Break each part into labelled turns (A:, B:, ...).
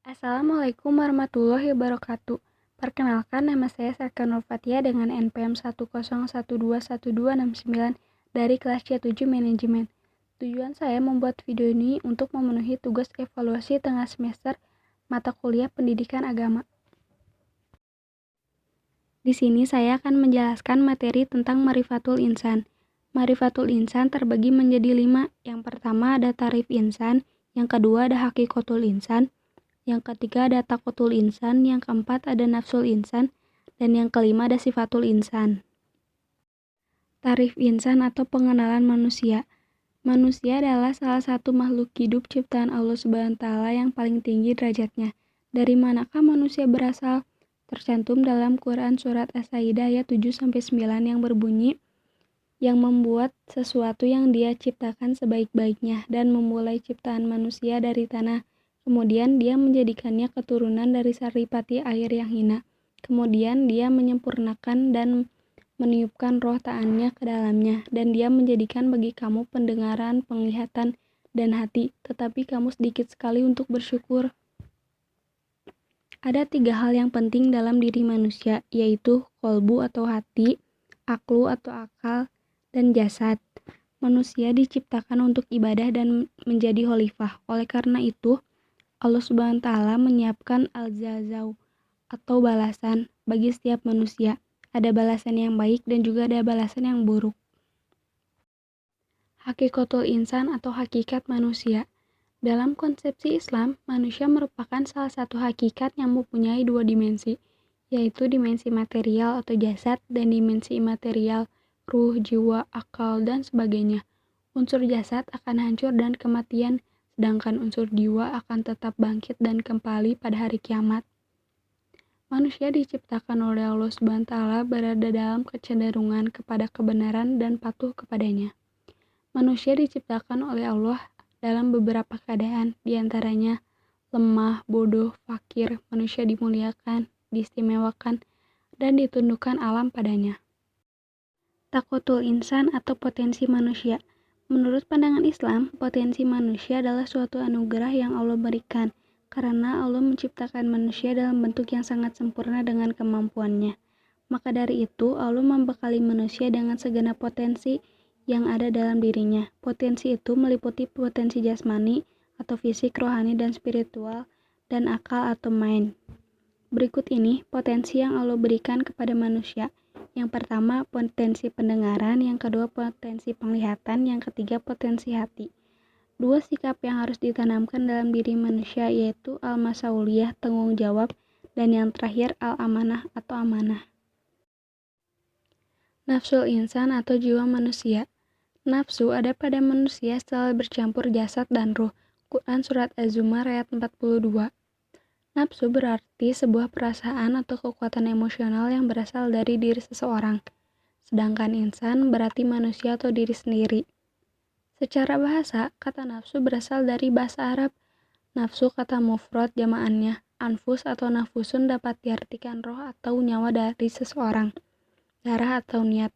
A: Assalamualaikum warahmatullahi wabarakatuh. Perkenalkan, nama saya Saka Nurfatia dengan NPM 101212169 dari kelas C7 Manajemen. Tujuan saya membuat video ini untuk memenuhi tugas evaluasi tengah semester mata kuliah Pendidikan Agama. Di sini saya akan menjelaskan materi tentang Ma'rifatul Insan. Ma'rifatul Insan terbagi menjadi 5. Yang pertama ada Ta'rif Insan, yang kedua ada Hakikatul Insan, yang ketiga ada Takotul Insan, yang keempat ada Nafsul Insan, dan yang kelima ada Sifatul Insan. Ta'rif Insan atau pengenalan manusia. Manusia adalah salah satu makhluk hidup ciptaan Allah Subhanahu wa Ta'ala yang paling tinggi derajatnya. Dari manakah manusia berasal? Tercantum dalam Quran Surat As-Saidah ayat 7-9 yang berbunyi, yang membuat sesuatu yang Dia ciptakan sebaik-baiknya dan memulai ciptaan manusia dari tanah. Kemudian Dia menjadikannya keturunan dari saripati air yang hina. Kemudian Dia menyempurnakan dan meniupkan roh ta'annya ke dalamnya, dan Dia menjadikan bagi kamu pendengaran, penglihatan, dan hati, tetapi kamu sedikit sekali untuk bersyukur. Ada 3 hal yang penting dalam diri manusia, yaitu kolbu atau hati, aklu atau akal, dan jasad. Manusia diciptakan untuk ibadah dan menjadi khalifah. Oleh karena itu, Allah Subhanahu wa Ta'ala menyiapkan al-jazau atau balasan bagi setiap manusia. Ada balasan yang baik dan juga ada balasan yang buruk. Hakikatul insan atau hakikat manusia. Dalam konsepsi Islam, manusia merupakan salah satu hakikat yang mempunyai 2 dimensi, yaitu dimensi material atau jasad dan dimensi imaterial, ruh, jiwa, akal, dan sebagainya. Unsur jasad akan hancur dan kematian, sedangkan unsur jiwa akan tetap bangkit dan kembali pada hari kiamat. Manusia diciptakan oleh Allah Subhanahu wa Ta'ala berada dalam kecenderungan kepada kebenaran dan patuh kepadanya. Manusia diciptakan oleh Allah dalam beberapa keadaan, diantaranya lemah, bodoh, fakir. Manusia dimuliakan, diistimewakan, dan ditundukkan alam padanya. Takotul insan atau potensi manusia. Menurut pandangan Islam, potensi manusia adalah suatu anugerah yang Allah berikan, karena Allah menciptakan manusia dalam bentuk yang sangat sempurna dengan kemampuannya. Maka dari itu, Allah membekali manusia dengan segenap potensi yang ada dalam dirinya. Potensi itu meliputi potensi jasmani atau fisik, rohani, dan spiritual, dan akal atau mind. Berikut ini potensi yang Allah berikan kepada manusia. Yang pertama, potensi pendengaran, yang kedua, potensi penglihatan, yang ketiga, potensi hati. 2 sikap yang harus ditanamkan dalam diri manusia yaitu al-masauliyah, tanggung jawab, dan yang terakhir al-amanah atau amanah. Nafsul insan atau jiwa manusia. Nafsu ada pada manusia setelah bercampur jasad dan ruh. Quran Surat Az-Zumar ayat 42. Nafsu berarti sebuah perasaan atau kekuatan emosional yang berasal dari diri seseorang. Sedangkan insan berarti manusia atau diri sendiri. Secara bahasa, kata nafsu berasal dari bahasa Arab. Nafsu kata mufrad jamaannya. Anfus atau nafusun dapat diartikan roh atau nyawa dari seseorang. Darah atau niat.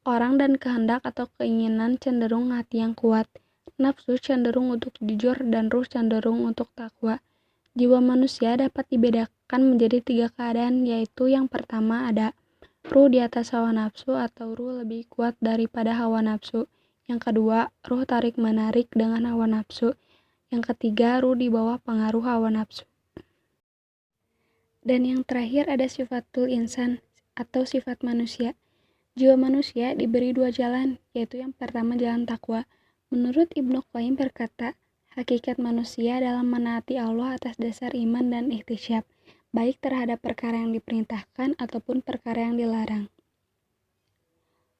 A: Orang dan kehendak atau keinginan cenderung hati yang kuat. Nafsu cenderung untuk jujur dan ruh cenderung untuk takwa. Jiwa manusia dapat dibedakan menjadi 3 keadaan, yaitu yang pertama ada ruh di atas hawa nafsu atau ruh lebih kuat daripada hawa nafsu. Yang kedua, ruh tarik-menarik dengan hawa nafsu. Yang ketiga, ruh di bawah pengaruh hawa nafsu. Dan yang terakhir ada sifatul insan atau sifat manusia. Jiwa manusia diberi 2 jalan, yaitu yang pertama jalan takwa. Menurut Ibnu Qayyim berkata, hakikat manusia dalam menaati Allah atas dasar iman dan ihtisyab, baik terhadap perkara yang diperintahkan ataupun perkara yang dilarang.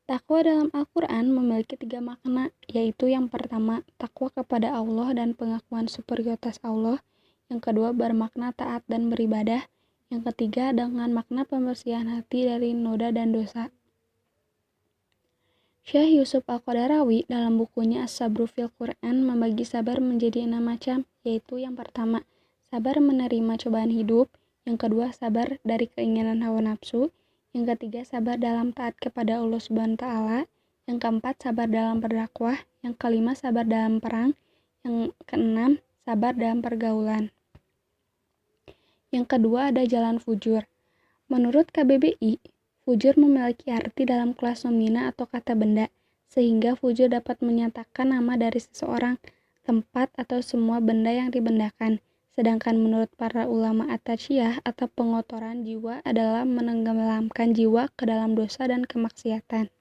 A: Takwa dalam Al-Quran memiliki 3 makna, yaitu yang pertama, takwa kepada Allah dan pengakuan superioritas Allah. Yang kedua, bermakna taat dan beribadah. Yang ketiga, dengan makna pembersihan hati dari noda dan dosa. Syekh Yusuf Al-Qadarawi dalam bukunya As-Sabru fil Quran membagi sabar menjadi 6 macam, yaitu yang pertama, sabar menerima cobaan hidup, yang kedua, sabar dari keinginan hawa nafsu, yang ketiga, sabar dalam taat kepada Allah Subhanahu wa Ta'ala, yang keempat, sabar dalam berdakwah, yang kelima, sabar dalam perang, yang keenam, sabar dalam pergaulan. Yang kedua ada jalan fujur. Menurut KBBI, fujur memiliki arti dalam kelas nomina atau kata benda, sehingga fujur dapat menyatakan nama dari seseorang, tempat, atau semua benda yang dibendakan. Sedangkan menurut para ulama at-tasyiyah atau pengotoran jiwa adalah menenggelamkan jiwa ke dalam dosa dan kemaksiatan.